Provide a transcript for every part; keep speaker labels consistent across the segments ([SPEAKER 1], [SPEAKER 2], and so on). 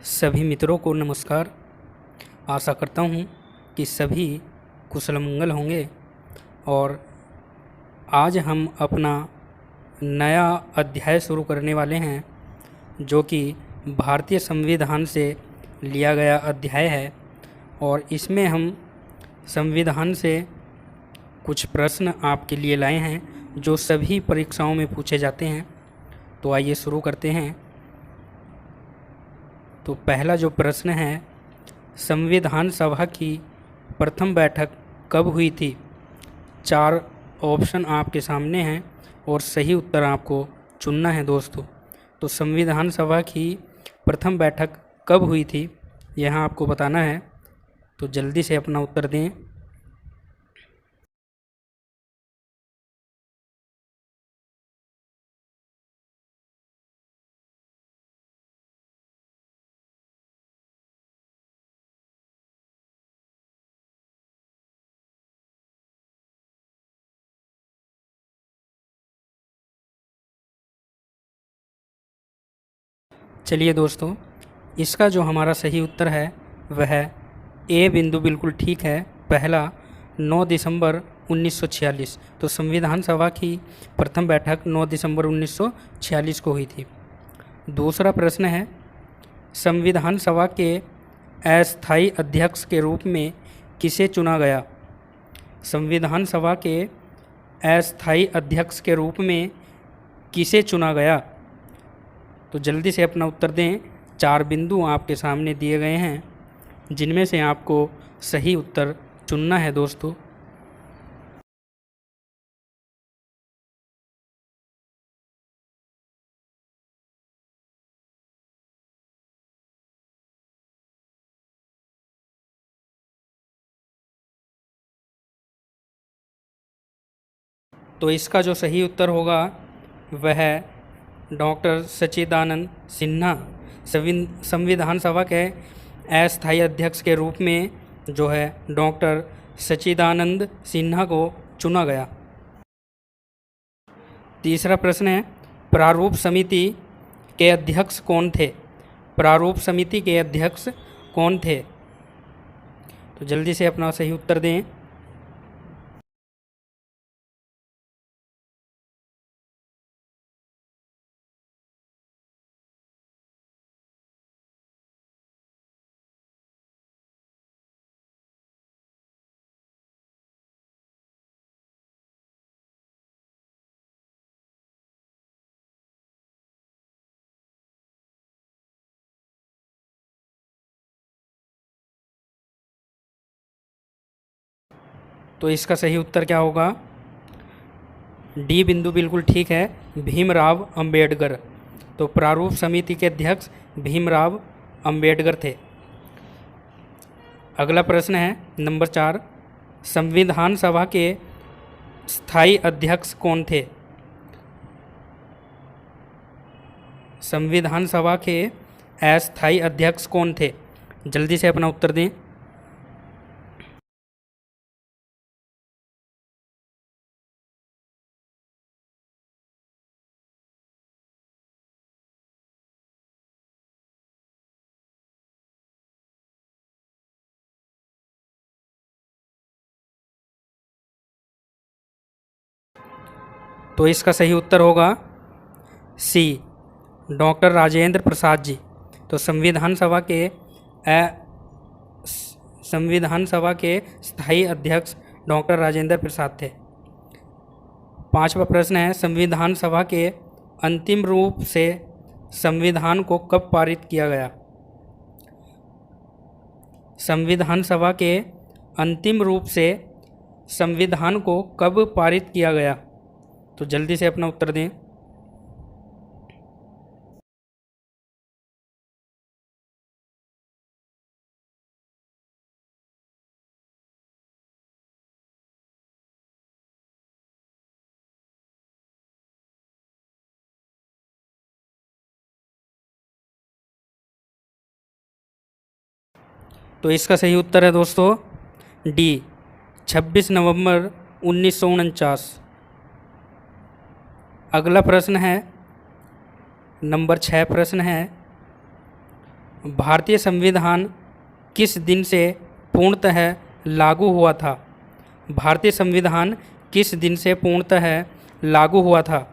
[SPEAKER 1] सभी मित्रों को नमस्कार। आशा करता हूँ कि सभी कुशल मंगल होंगे। और आज हम अपना नया अध्याय शुरू करने वाले हैं, जो कि भारतीय संविधान से लिया गया अध्याय है। और इसमें हम संविधान से कुछ प्रश्न आपके लिए लाए हैं, जो सभी परीक्षाओं में पूछे जाते हैं। तो आइए शुरू करते हैं। तो पहला जो प्रश्न है, संविधान सभा की प्रथम बैठक कब हुई थी? 4 ऑप्शन आपके सामने हैं और सही उत्तर आपको चुनना है दोस्तों। तो संविधान सभा की प्रथम बैठक कब हुई थी, यह आपको बताना है। तो जल्दी से अपना उत्तर दें। चलिए दोस्तों, इसका जो हमारा सही उत्तर है वह ए बिंदु बिल्कुल ठीक है। पहला 9 दिसंबर 1946। तो संविधान सभा की प्रथम बैठक 9 दिसंबर 1946 को हुई थी। दूसरा प्रश्न है, संविधान सभा के अस्थायी अध्यक्ष के रूप में किसे चुना गया? संविधान सभा के अस्थायी अध्यक्ष के रूप में किसे चुना गया? तो जल्दी से अपना उत्तर दें। 4 बिंदु आपके सामने दिए गए हैं, जिनमें से आपको सही उत्तर चुनना है दोस्तों। तो इसका जो सही उत्तर होगा वह डॉक्टर सच्चिदानंद सिन्हा संविधान सभा के अस्थायी अध्यक्ष के रूप में जो है डॉक्टर सच्चिदानंद सिन्हा को चुना गया। तीसरा प्रश्न है, प्रारूप समिति के अध्यक्ष कौन थे? प्रारूप समिति के अध्यक्ष कौन थे? तो जल्दी से अपना सही उत्तर दें। तो इसका सही उत्तर क्या होगा? डी बिंदु बिल्कुल ठीक है, भीमराव अंबेडकर। तो प्रारूप समिति के अध्यक्ष भीमराव अंबेडकर थे। अगला प्रश्न है नंबर 4, संविधान सभा के स्थायी अध्यक्ष कौन थे? संविधान सभा के अस्थायी अध्यक्ष कौन थे? जल्दी से अपना उत्तर दें। तो इसका सही उत्तर होगा सी, डॉक्टर राजेंद्र प्रसाद जी। तो संविधान सभा के स्थायी अध्यक्ष डॉक्टर राजेंद्र प्रसाद थे। 5वां प्रश्न है, संविधान सभा के अंतिम रूप से संविधान को कब पारित किया गया? संविधान सभा के अंतिम रूप से संविधान को कब पारित किया गया? तो जल्दी से अपना उत्तर दें। तो इसका सही उत्तर है दोस्तों डी, 26 नवंबर 1949। अगला प्रश्न है नंबर 6 प्रश्न है, भारतीय संविधान किस दिन से पूर्णतः लागू हुआ था? भारतीय संविधान किस दिन से पूर्णतः लागू हुआ था?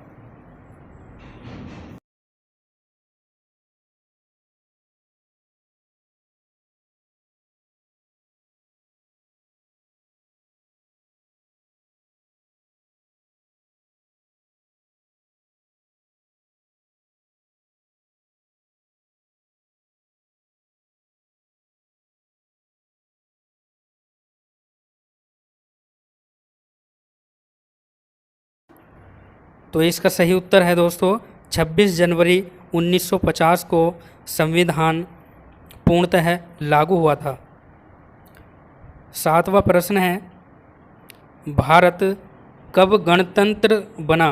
[SPEAKER 1] तो इसका सही उत्तर है दोस्तों 26 जनवरी 1950 को संविधान पूर्णतः लागू हुआ था। 7वां प्रश्न है, भारत कब गणतंत्र बना?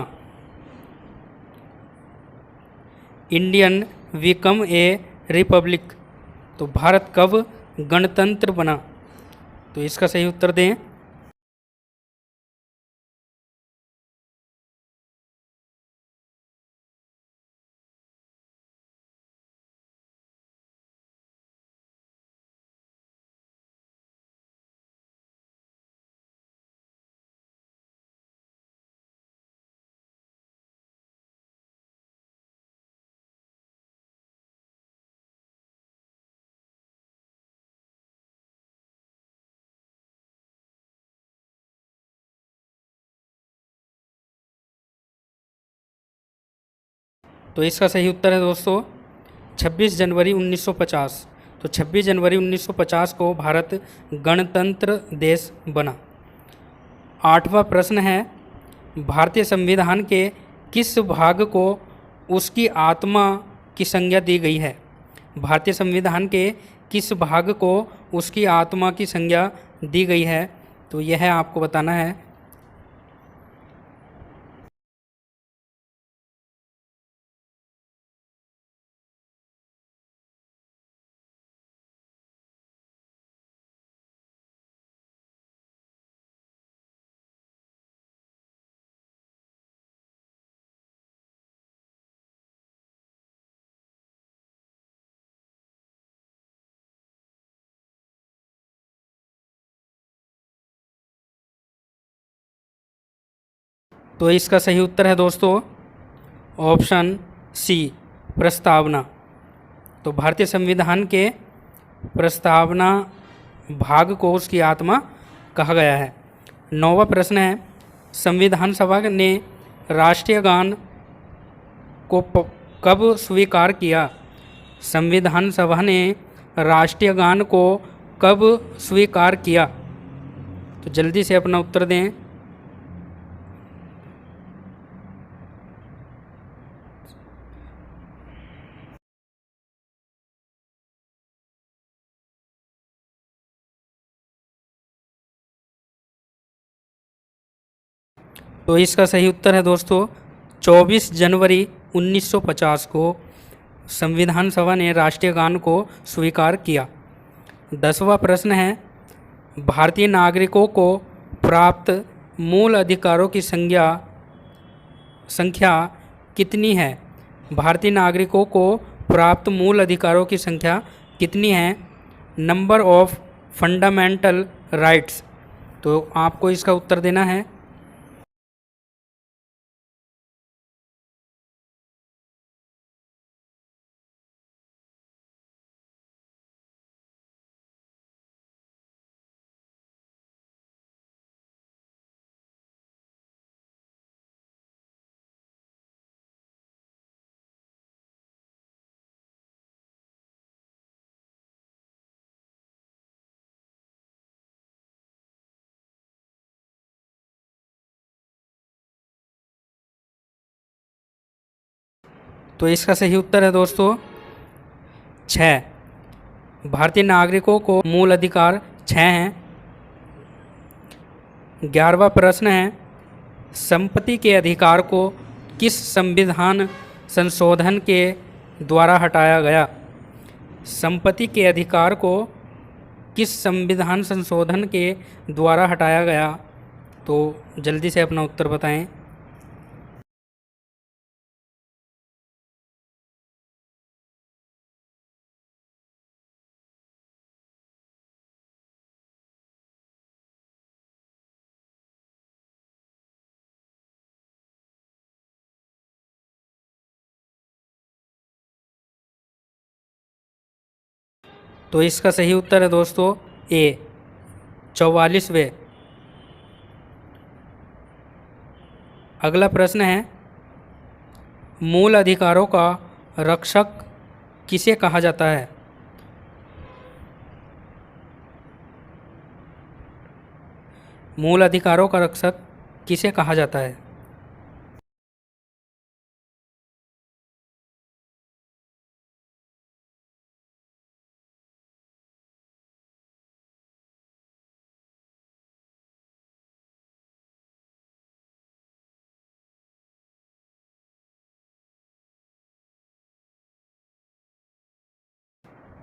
[SPEAKER 1] Indian become a Republic. तो भारत कब गणतंत्र बना? तो इसका सही उत्तर दें। तो इसका सही उत्तर है दोस्तों 26 जनवरी 1950। तो 26 जनवरी 1950 को भारत गणतंत्र देश बना। 8वां प्रश्न है, भारतीय संविधान के किस भाग को उसकी आत्मा की संज्ञा दी गई है? भारतीय संविधान के किस भाग को उसकी आत्मा की संज्ञा दी गई है? तो यह आपको बताना है। तो इसका सही उत्तर है दोस्तों ऑप्शन सी, प्रस्तावना। तो भारतीय संविधान के प्रस्तावना भाग को उसकी आत्मा कहा गया है। 9वां प्रश्न है, संविधान सभा ने राष्ट्रीय गान को कब स्वीकार किया? संविधान सभा ने राष्ट्रीय गान को कब स्वीकार किया? तो जल्दी से अपना उत्तर दें। तो इसका सही उत्तर है दोस्तों 24 जनवरी 1950 को संविधान सभा ने राष्ट्रीय गान को स्वीकार किया। 10वां प्रश्न है, भारतीय नागरिकों को प्राप्त मूल अधिकारों की संख्या कितनी है? भारतीय नागरिकों को प्राप्त मूल अधिकारों की संख्या कितनी है? Number of fundamental rights. तो आपको इसका उत्तर देना है। तो इसका सही उत्तर है दोस्तों 6। भारतीय नागरिकों को मूल अधिकार 6 हैं। 11वां प्रश्न है, संपत्ति के अधिकार को किस संविधान संशोधन के द्वारा हटाया गया? संपत्ति के अधिकार को किस संविधान संशोधन के द्वारा हटाया गया? तो जल्दी से अपना उत्तर बताएं। तो इसका सही उत्तर है दोस्तों ए 44वें। अगला प्रश्न है, मूल अधिकारों का रक्षक किसे कहा जाता है? मूल अधिकारों का रक्षक किसे कहा जाता है?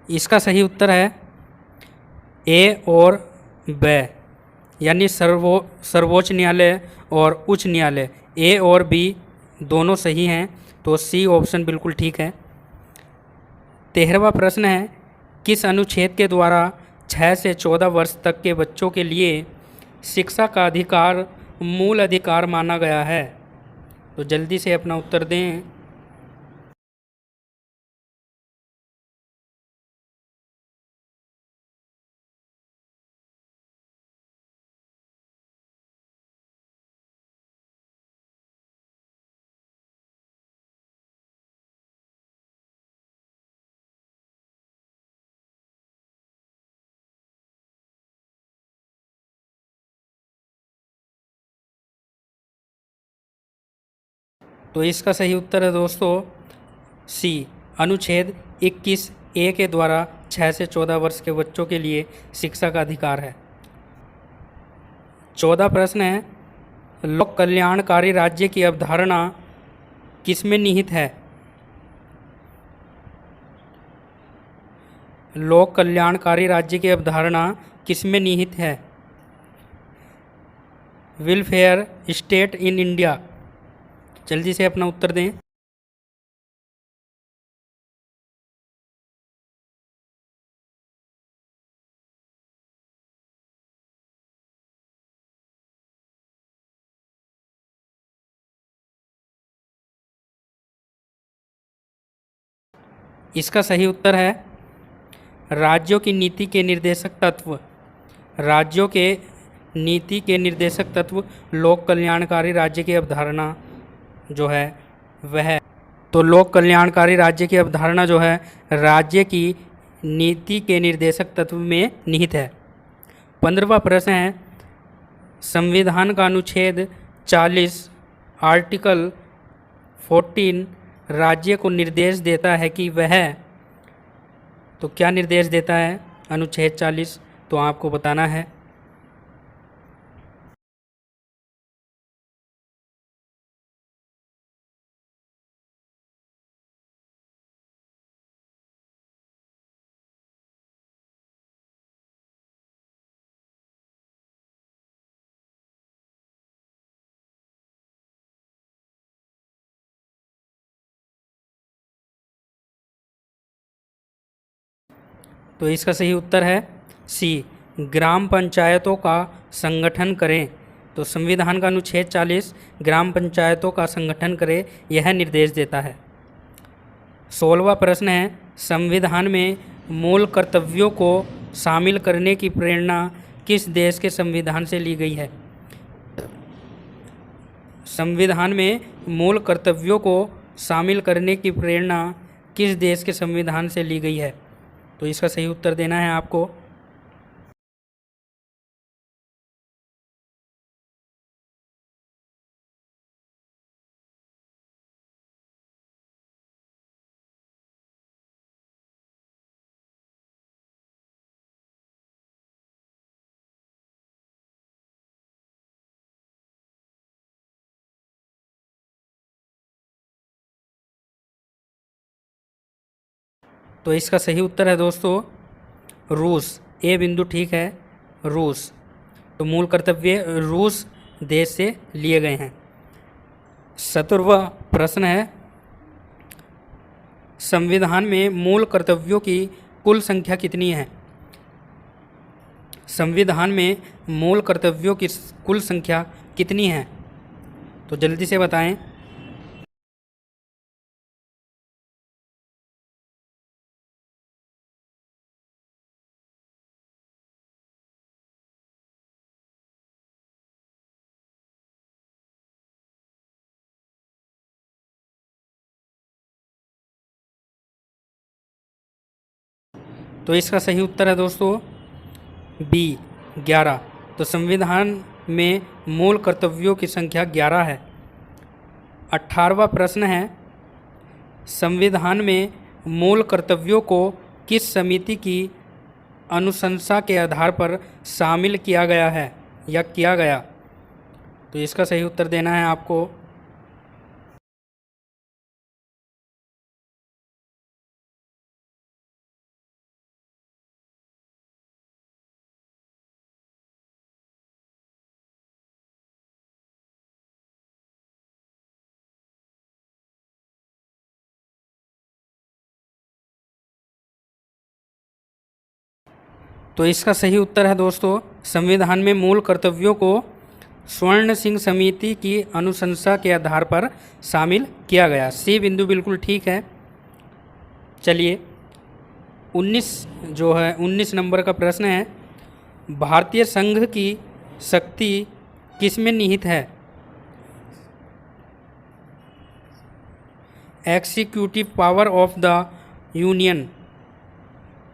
[SPEAKER 1] इसका सही उत्तर है ए और ब, यानी सर्वोच्च न्यायालय और उच्च न्यायालय। ए और बी दोनों सही हैं, तो सी ऑप्शन बिल्कुल ठीक है। 13वां प्रश्न है, किस अनुच्छेद के द्वारा 6 से 14 वर्ष तक के बच्चों के लिए शिक्षा का अधिकार मूल अधिकार माना गया है? तो जल्दी से अपना उत्तर दें। तो इसका सही उत्तर है दोस्तों सी, अनुच्छेद 21A के द्वारा 6 से 14 वर्ष के बच्चों के लिए शिक्षा का अधिकार है। 14 प्रश्न है, लोक कल्याणकारी राज्य की अवधारणा किसमें निहित है? लोक कल्याणकारी राज्य की अवधारणा किसमें निहित है? Welfare state in India. जल्दी से अपना उत्तर दें। इसका सही उत्तर है राज्यों की नीति के निर्देशक तत्व। राज्यों के नीति के निर्देशक तत्व लोक कल्याणकारी राज्य की अवधारणा जो है वह, तो लोक कल्याणकारी राज्य की अवधारणा जो है राज्य की नीति के निर्देशक तत्व में निहित है। 15वां प्रश्न है, संविधान का अनुच्छेद 40 आर्टिकल 14 राज्य को निर्देश देता है कि वह, तो क्या निर्देश देता है अनुच्छेद 40? तो आपको बताना है। तो इसका सही उत्तर है सी, ग्राम पंचायतों का संगठन करें। तो संविधान का अनुच्छेद 40 ग्राम पंचायतों का संगठन करे यह निर्देश देता है। 16वां प्रश्न है, संविधान में मूल कर्तव्यों को शामिल करने की प्रेरणा किस देश के संविधान से ली गई है? संविधान में मूल कर्तव्यों को शामिल करने की प्रेरणा किस देश के संविधान से ली गई है? तो इसका सही उत्तर देना है आपको। तो इसका सही उत्तर है दोस्तों रूस। ए बिंदु ठीक है, रूस। तो मूल कर्तव्य रूस देश से लिए गए हैं। 17वां प्रश्न है, संविधान में मूल कर्तव्यों की कुल संख्या कितनी है? संविधान में मूल कर्तव्यों की कुल संख्या कितनी है? तो जल्दी से बताएं। तो इसका सही उत्तर है दोस्तों बी 11। तो संविधान में मूल कर्तव्यों की संख्या 11 है। 18वां प्रश्न है, संविधान में मूल कर्तव्यों को किस समिति की अनुशंसा के आधार पर शामिल किया गया है या किया गया? तो इसका सही उत्तर देना है आपको। तो इसका सही उत्तर है दोस्तों, संविधान में मूल कर्तव्यों को स्वर्ण सिंह समिति की अनुशंसा के आधार पर शामिल किया गया। सी बिंदु बिल्कुल ठीक है। चलिए 19 नंबर का प्रश्न है, भारतीय संघ की शक्ति किसमें निहित है? Executive power of the union.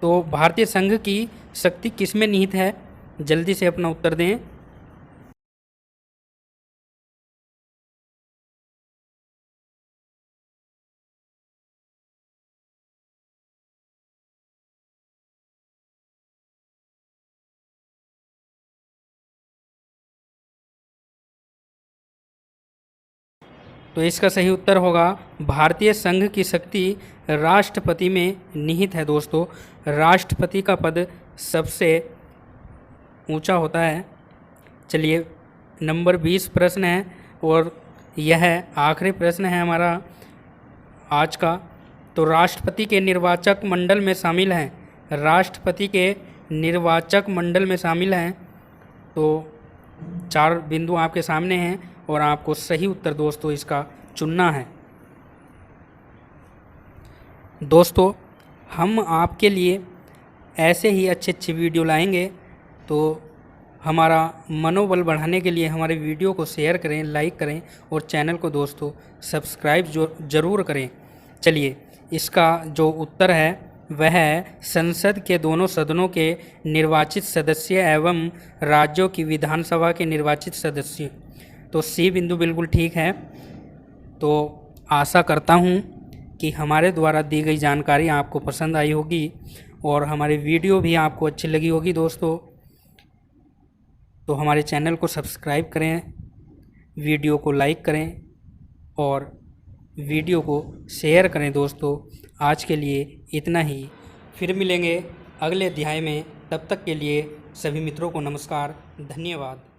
[SPEAKER 1] तो भारतीय संघ की शक्ति किसमें निहित है? जल्दी से अपना उत्तर दें। तो इसका सही उत्तर होगा भारतीय संघ की शक्ति राष्ट्रपति में निहित है दोस्तों। राष्ट्रपति का पद सबसे ऊंचा होता है। चलिए नंबर 20 प्रश्न है और यह आखिरी प्रश्न है हमारा आज का। तो राष्ट्रपति के निर्वाचक मंडल में शामिल हैं, राष्ट्रपति के निर्वाचक मंडल में शामिल हैं। तो 4 बिंदु आपके सामने हैं और आपको सही उत्तर दोस्तों इसका चुनना है। दोस्तों हम आपके लिए ऐसे ही अच्छे अच्छे वीडियो लाएंगे, तो हमारा मनोबल बढ़ाने के लिए हमारे वीडियो को शेयर करें, लाइक करें और चैनल को दोस्तों सब्सक्राइब ज़रूर करें। चलिए इसका जो उत्तर है वह है संसद के दोनों सदनों के निर्वाचित सदस्य एवं राज्यों की विधानसभा के निर्वाचित सदस्य। तो सी बिंदु बिल्कुल ठीक है। तो आशा करता हूँ कि हमारे द्वारा दी गई जानकारी आपको पसंद आई होगी और हमारी वीडियो भी आपको अच्छी लगी होगी दोस्तों। तो हमारे चैनल को सब्सक्राइब करें, वीडियो को लाइक करें और वीडियो को शेयर करें दोस्तों। आज के लिए इतना ही, फिर मिलेंगे अगले अध्याय में। तब तक के लिए सभी मित्रों को नमस्कार, धन्यवाद।